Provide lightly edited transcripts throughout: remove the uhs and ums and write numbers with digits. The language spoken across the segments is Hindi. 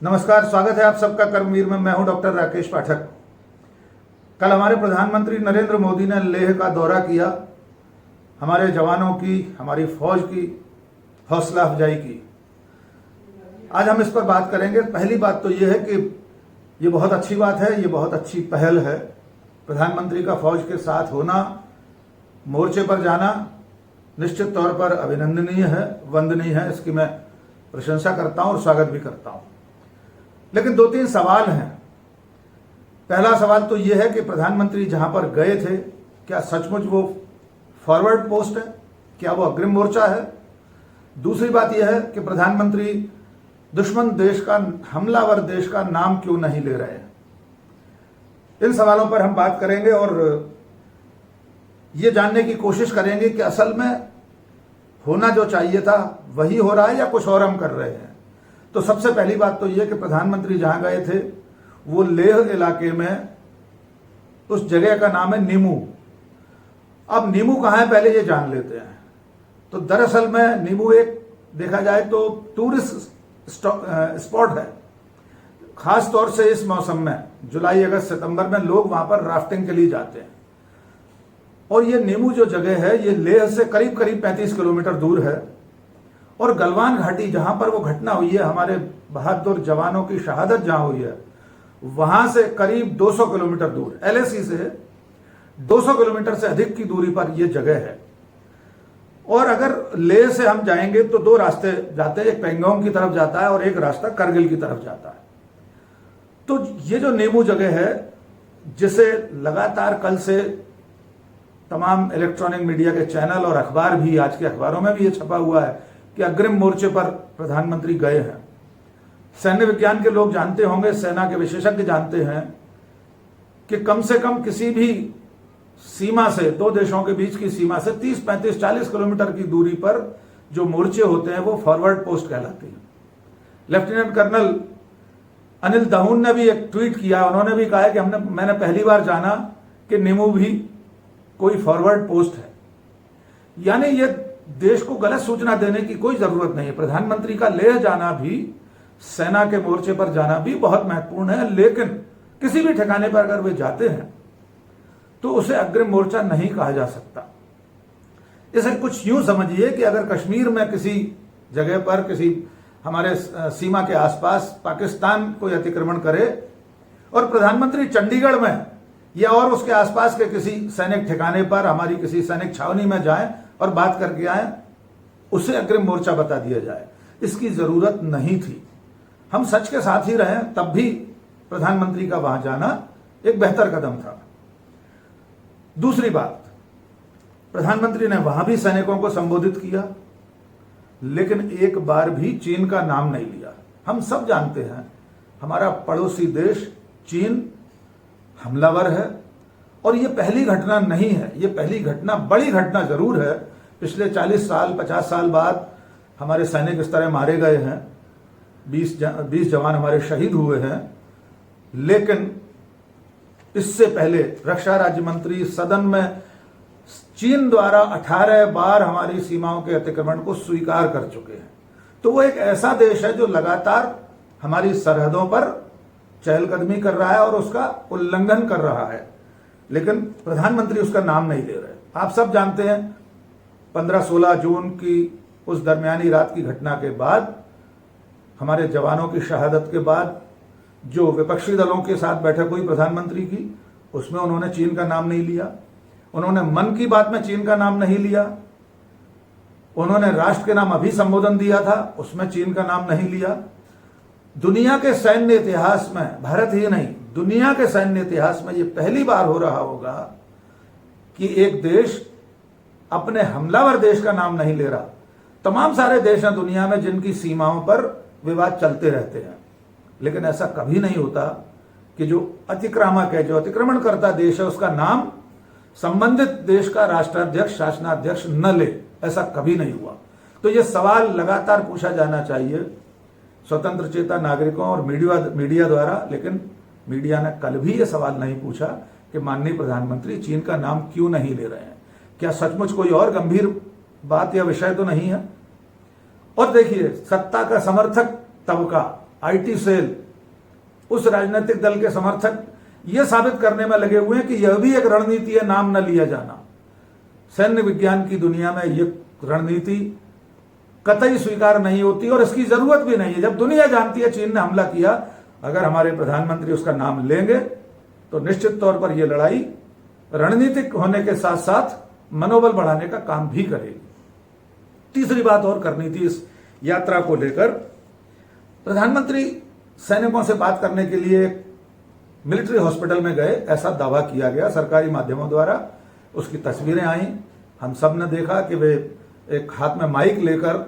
नमस्कार, स्वागत है आप सबका कर्मवीर में। मैं हूं डॉक्टर राकेश पाठक। कल हमारे प्रधानमंत्री नरेंद्र मोदी ने लेह का दौरा किया, हमारे जवानों की, हमारी फौज की हौसला अफजाई की। आज हम इस पर बात करेंगे। पहली बात तो ये है कि ये बहुत अच्छी बात है, ये बहुत अच्छी पहल है। प्रधानमंत्री का फौज के साथ होना, मोर्चे पर जाना निश्चित तौर पर अभिनंदनीय है, वंदनीय है। इसकी मैं प्रशंसा करता हूं और स्वागत भी करता हूं। लेकिन दो तीन सवाल हैं। पहला सवाल तो यह है कि प्रधानमंत्री जहां पर गए थे, क्या सचमुच वो फॉरवर्ड पोस्ट है? क्या वो अग्रिम मोर्चा है? दूसरी बात यह है कि प्रधानमंत्री दुश्मन देश का, हमलावर देश का नाम क्यों नहीं ले रहे हैं? इन सवालों पर हम बात करेंगे और ये जानने की कोशिश करेंगे कि असल में होना जो चाहिए था वही हो रहा है या कुछ और हम कर रहे हैं। तो सबसे पहली बात तो यह कि प्रधानमंत्री जहां गए थे वो लेह इलाके में, उस जगह का नाम है नीमू। अब नीमू कहां है पहले ये जान लेते हैं। तो दरअसल में नीमू एक, देखा जाए तो टूरिस्ट स्पॉट है। खास तौर से इस मौसम में, जुलाई, अगस्त, सितंबर में लोग वहां पर राफ्टिंग के लिए जाते हैं। और ये नीमू जो जगह है ये लेह से करीब करीब 35 किलोमीटर दूर है। और गलवान घाटी जहां पर वो घटना हुई है, हमारे बहादुर जवानों की शहादत जहां हुई है, वहां से करीब 200 किलोमीटर दूर, LAC से 200 किलोमीटर से अधिक की दूरी पर यह जगह है। और अगर लेह से हम जाएंगे तो दो रास्ते जाते हैं, एक पेंगोंग की तरफ जाता है और एक रास्ता करगिल की तरफ जाता है। तो ये जो नीमू जगह है, जिसे लगातार कल से तमाम इलेक्ट्रॉनिक मीडिया के चैनल और अखबार भी, आज के अखबारों में भी ये छपा हुआ है कि अग्रिम मोर्चे पर प्रधानमंत्री गए हैं। सैन्य विज्ञान के लोग जानते होंगे, सेना के विशेषज्ञ जानते हैं कि कम से कम किसी भी सीमा से, दो देशों के बीच की सीमा से 30, 35, 40 किलोमीटर की दूरी पर जो मोर्चे होते हैं वो फॉरवर्ड पोस्ट कहलाती हैं। लेफ्टिनेंट कर्नल अनिल दाहून ने भी एक ट्वीट किया। उन्होंने भी कहा कि मैंने पहली बार जाना कि नीमू भी कोई फॉरवर्ड पोस्ट है। यानी ये देश को गलत सूचना देने की कोई जरूरत नहीं है। प्रधानमंत्री का लेह जाना भी, सेना के मोर्चे पर जाना भी बहुत महत्वपूर्ण है। लेकिन किसी भी ठिकाने पर अगर वे जाते हैं तो उसे अग्रिम मोर्चा नहीं कहा जा सकता। इसे कुछ यूं समझिए कि अगर कश्मीर में किसी जगह पर, किसी हमारे सीमा के आसपास पाकिस्तान कोई अतिक्रमण करे और प्रधानमंत्री चंडीगढ़ में या और उसके आसपास के किसी सैनिक ठिकाने पर, हमारी किसी सैनिक छावनी में जाएं और बात करके आए, उसे अग्रिम मोर्चा बता दिया जाए। इसकी जरूरत नहीं थी। हम सच के साथ ही रहे, तब भी प्रधानमंत्री का वहां जाना एक बेहतर कदम था। दूसरी बात, प्रधानमंत्री ने वहां भी सैनिकों को संबोधित किया, लेकिन एक बार भी चीन का नाम नहीं लिया। हम सब जानते हैं हमारा पड़ोसी देश चीन हमलावर है और यह पहली घटना नहीं है। यह पहली घटना, बड़ी घटना जरूर है। पिछले 40 साल, 50 साल बाद हमारे सैनिक इस तरह मारे गए हैं, 20 जवान हमारे शहीद हुए हैं। लेकिन इससे पहले रक्षा राज्य मंत्री सदन में चीन द्वारा 18 बार हमारी सीमाओं के अतिक्रमण को स्वीकार कर चुके हैं। तो वो एक ऐसा देश है जो लगातार हमारी सरहदों पर चहलकदमी कर रहा है और उसका उल्लंघन कर रहा है, लेकिन प्रधानमंत्री उसका नाम नहीं ले रहे। आप सब जानते हैं 15-16 जून की उस दरमियानी रात की घटना के बाद, हमारे जवानों की शहादत के बाद, जो विपक्षी दलों के साथ बैठक हुई प्रधानमंत्री की, उसमें उन्होंने चीन का नाम नहीं लिया। उन्होंने मन की बात में चीन का नाम नहीं लिया। उन्होंने राष्ट्र के नाम अभी संबोधन दिया था, उसमें चीन का नाम नहीं लिया। दुनिया के सैन्य इतिहास में, भारत ही नहीं, दुनिया के सैन्य इतिहास में यह पहली बार हो रहा होगा कि एक देश अपने हमलावर देश का नाम नहीं ले रहा। तमाम सारे देश हैं दुनिया में जिनकी सीमाओं पर विवाद चलते रहते हैं, लेकिन ऐसा कभी नहीं होता कि जो अतिक्रामक है, जो अतिक्रमण करता देश है, उसका नाम संबंधित देश का राष्ट्राध्यक्ष, शासनाध्यक्ष न ले। ऐसा कभी नहीं हुआ। तो यह सवाल लगातार पूछा जाना चाहिए स्वतंत्र चेता नागरिकों और मीडिया द्वारा। लेकिन मीडिया ने कल भी यह सवाल नहीं पूछा कि माननीय प्रधानमंत्री चीन का नाम क्यों नहीं ले रहे हैं। क्या सचमुच कोई और गंभीर बात या विषय तो नहीं है? और देखिए, सत्ता का समर्थक तबका आईटी सेल, उस राजनीतिक दल के समर्थक ये साबित करने में लगे हुए हैं कि यह भी एक रणनीति है नाम न लिया जाना। सैन्य विज्ञान की दुनिया में ये रणनीति कतई स्वीकार नहीं होती और इसकी जरूरत भी नहीं है। जब दुनिया जानती है चीन ने हमला किया, अगर हमारे प्रधानमंत्री उसका नाम लेंगे तो निश्चित तौर पर यह लड़ाई रणनीतिक होने के साथ साथ मनोबल बढ़ाने का काम भी करेगी। तीसरी बात और करनी थी इस यात्रा को लेकर, प्रधानमंत्री सैनिकों से बात करने के लिए मिलिट्री हॉस्पिटल में गए, ऐसा दावा किया गया सरकारी माध्यमों द्वारा। उसकी तस्वीरें आई, हम सब ने देखा कि वे एक हाथ में माइक लेकर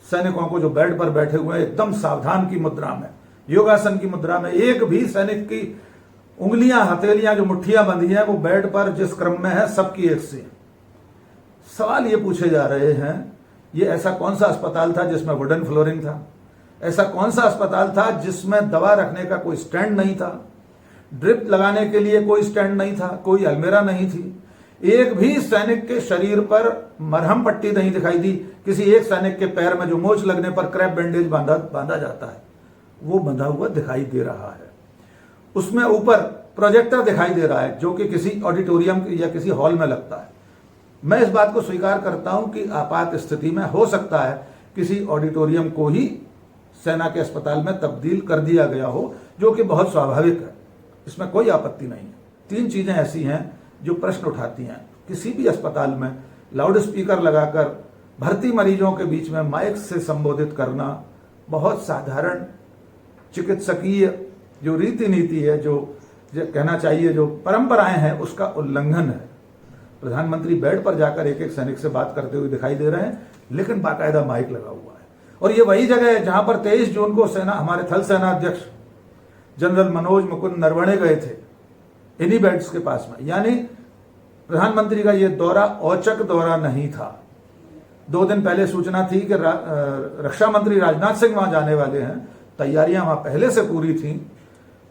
सैनिकों को जो बेड पर बैठे हुए हैं एकदम सावधान की मुद्रा में, योगासन की मुद्रा में, एक भी सैनिक की उंगलियां, हथेलियां जो मुट्ठियां बंधी हैं वो बेड पर जिस क्रम में है सबकी एक सी। सवाल ये पूछे जा रहे हैं, ये ऐसा कौन सा अस्पताल था जिसमें वुडन फ्लोरिंग था? ऐसा कौन सा अस्पताल था जिसमें दवा रखने का कोई स्टैंड नहीं था, ड्रिप लगाने के लिए कोई स्टैंड नहीं था, कोई अलमीरा नहीं थी, एक भी सैनिक के शरीर पर मरहम पट्टी नहीं दिखाई दी। किसी एक सैनिक के पैर में जो मोच लगने पर क्रैप बैंडेज बांधा जाता है वो बंधा हुआ दिखाई दे रहा है। उसमें ऊपर प्रोजेक्टर दिखाई दे रहा है जो कि किसी ऑडिटोरियम या किसी हॉल में लगता है। मैं इस बात को स्वीकार करता हूं कि आपात स्थिति में हो सकता है किसी ऑडिटोरियम को ही सेना के अस्पताल में तब्दील कर दिया गया हो, जो कि बहुत स्वाभाविक है, इसमें कोई आपत्ति नहीं है। तीन चीजें ऐसी हैं जो प्रश्न उठाती हैं। किसी भी अस्पताल में लाउड स्पीकर लगाकर भर्ती मरीजों के बीच में माइक से संबोधित करना बहुत साधारण चिकित्सकीय जो रीति नीति है, जो कहना चाहिए जो परंपराएं हैं, उसका उल्लंघन है। प्रधानमंत्री बेड पर जाकर एक एक सैनिक से बात करते हुए दिखाई दे रहे हैं, लेकिन बाकायदा माइक लगा हुआ है। और ये वही जगह है जहां पर 23 जून को हमारे थल सेना अध्यक्ष जनरल मनोज मुकुंद नरवणे गए थे, इन्हीं बेड्स के पास में। यानी प्रधानमंत्री का यह दौरा औचक दौरा नहीं था। 2 दिन पहले सूचना थी कि रक्षा मंत्री राजनाथ सिंह वहां जाने वाले हैं, तैयारियां वहां पहले से पूरी थी,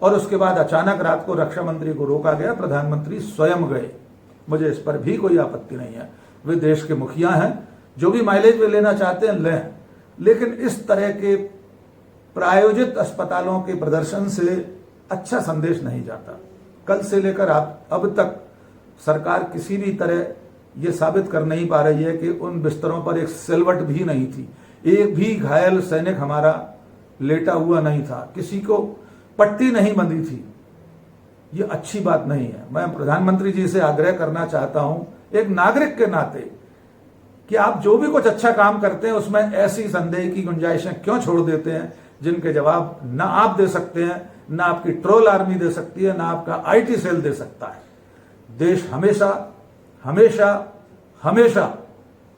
और उसके बाद अचानक रात को रक्षा मंत्री को रोका गया, प्रधानमंत्री स्वयं गए। मुझे इस पर भी कोई आपत्ति नहीं है, वे देश के मुखिया हैं, जो भी माइलेज वे लेना चाहते हैं लें, लेकिन इस तरह के प्रायोजित अस्पतालों के प्रदर्शन से अच्छा संदेश नहीं जाता। कल से लेकर अब तक सरकार किसी भी तरह यह साबित कर नहीं पा रही है कि उन बिस्तरों पर एक सिलवट भी नहीं थी, एक भी घायल सैनिक हमारा लेटा हुआ नहीं था, किसी को पट्टी नहीं बंधी थी। ये अच्छी बात नहीं है। मैं प्रधानमंत्री जी से आग्रह करना चाहता हूं एक नागरिक के नाते कि आप जो भी कुछ अच्छा काम करते हैं उसमें ऐसी संदेह की गुंजाइशें क्यों छोड़ देते हैं जिनके जवाब ना आप दे सकते हैं, ना आपकी ट्रोल आर्मी दे सकती है, ना आपका आईटी सेल दे सकता है। देश हमेशा हमेशा हमेशा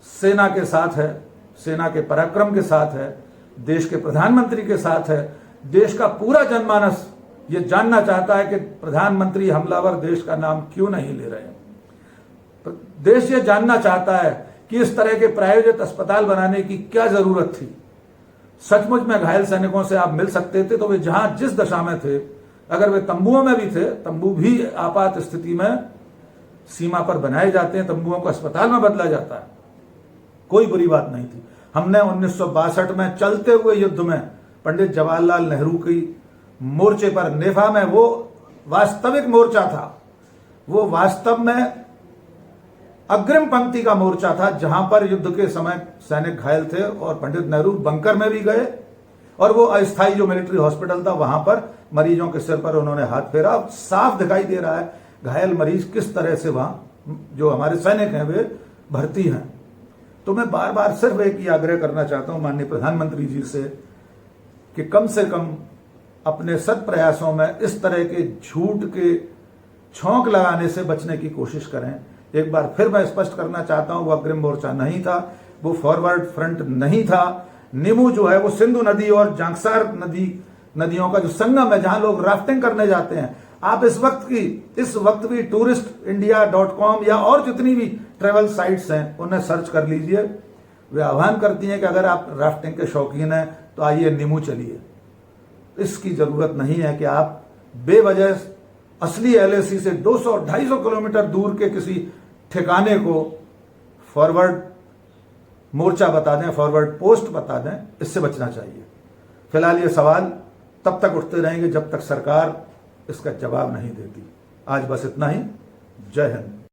सेना के साथ है, सेना के पराक्रम के साथ है, देश के प्रधानमंत्री के साथ है। देश का पूरा जनमानस ये जानना चाहता है कि प्रधानमंत्री हमलावर देश का नाम क्यों नहीं ले रहे हैं। देश ये जानना चाहता है कि इस तरह के प्रायोजित अस्पताल बनाने की क्या जरूरत थी। सचमुच में घायल सैनिकों से आप मिल सकते थे तो वे जहां जिस दशा में थे, अगर वे तंबुओं में भी थे, तंबू भी आपात स्थिति में सीमा पर बनाए जाते हैं, तंबुओं को अस्पताल में बदला जाता है, कोई बुरी बात नहीं थी। हमने 1962 में चलते हुए युद्ध में पंडित जवाहरलाल नेहरू की मोर्चे पर, नेफा में, वो वास्तविक मोर्चा था, वो वास्तव में अग्रिम पंक्ति का मोर्चा था, जहां पर युद्ध के समय सैनिक घायल थे और पंडित नेहरू बंकर में भी गए, और वो अस्थायी जो मिलिट्री हॉस्पिटल था वहां पर मरीजों के सिर पर उन्होंने हाथ फेरा। साफ दिखाई दे रहा है घायल मरीज किस तरह से वहां जो हमारे सैनिक हैं वे भर्ती हैं। तो मैं बार बार सिर्फ एक ही आग्रह करना चाहता हूं माननीय प्रधानमंत्री जी से कि कम से कम अपने सत प्रयासों में इस तरह के झूठ के छौंक लगाने से बचने की कोशिश करें। एक बार फिर मैं स्पष्ट करना चाहता हूं, वो अग्रिम मोर्चा नहीं था, वो फॉरवर्ड फ्रंट नहीं था। निमू जो है वो सिंधु नदी और जांगसार नदियों का जो संगम है, जहां लोग राफ्टिंग करने जाते हैं। आप इस वक्त भी touristindia.com या और जितनी भी ट्रेवल साइट्स हैं उन्हें सर्च कर लीजिए। वे आह्वान करती हैं कि अगर आप राफ्टिंग के शौकीन हैं तो आइए निमू चलिए। इसकी जरूरत नहीं है कि आप बेवजह असली LAC से 200-250 किलोमीटर दूर के किसी ठिकाने को फॉरवर्ड मोर्चा बता दें, फॉरवर्ड पोस्ट बता दें। इससे बचना चाहिए। फिलहाल ये सवाल तब तक उठते रहेंगे जब तक सरकार इसका जवाब नहीं देती। आज बस इतना ही। जय हिंद।